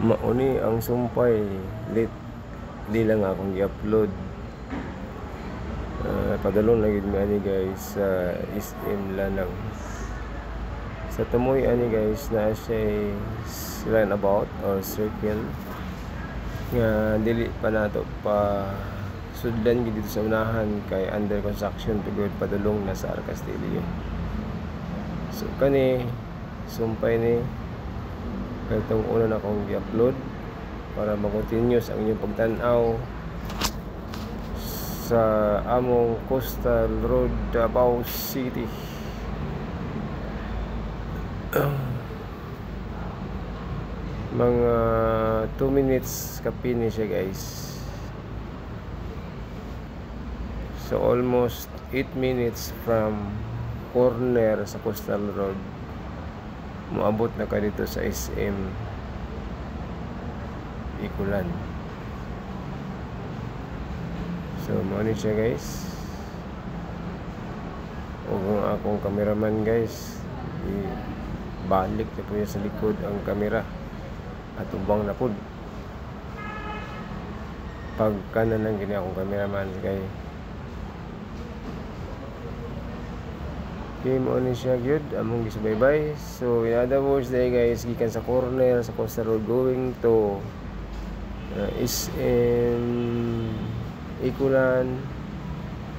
Mauni ang sumpay lit di lang akong i-upload. Padulong lagi mi ani guys sa SM Lanang. Sa tumoy ani guys na siya roundabout or circle nga dili pa nato pa sudlan gid dito sa unahan kay under construction tugod padulong na sa Arcastillo. So kani sumpay ni kay itong una na akong i-upload para mag-continuous ang inyong pagtanaw sa among Coastal Road, Davao City. Mga 2 minutes kapini siya guys. So almost 8 minutes from corner sa Coastal Road. Moabot na ka dito sa SM Ikulan. So mao siya guys. O kung akong cameraman guys, balik na po niya sa likod ang kamera at ubang na po pagkanan lang gini akong cameraman kay mo ni siya gyud among gisubaybay. So in other words day guys, gikan sa corner sa Coastal Road going to SM Ikulan,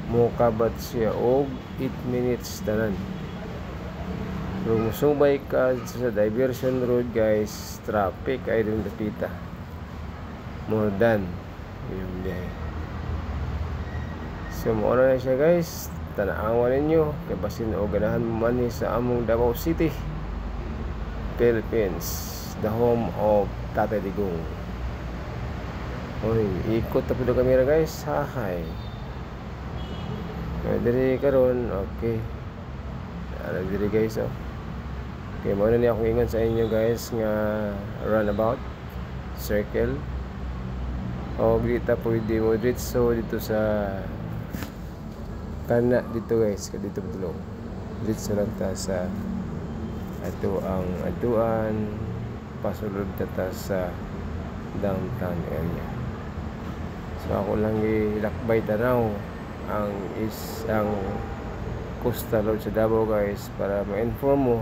mokabat siya og 8 minutes tanan. Kung subay ka sa diversion road guys, traffic ay rin dapita more than yung biyahe. So mauna na siya guys, tanaawan ninyo kay basin o ganahan mo man sa among Davao City, Philippines, the home of Tatay Digong. Oy, ikot ta pud kamera guys. Hahay. Diri karon, okay. Ara diri guys oh. Okay, mo na ni akong ingon sa inyo guys nga roundabout, circle. O dito pwede mo diretso dito sa kana dito guys, dito dulong. Diretso lang ta sa ato ang aduan, pasulod ta sa downtown area. So ako lang ilakbay tanaw ang Coastal Road sa Davao guys para ma-inform mo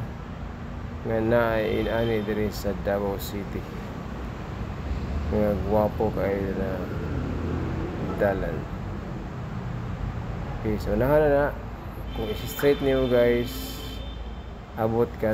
nga naay inani diri sa Davao City. Nga gwapo kayo na dalan. Okay, so nahala na kung isi-straight niyo guys, abot ka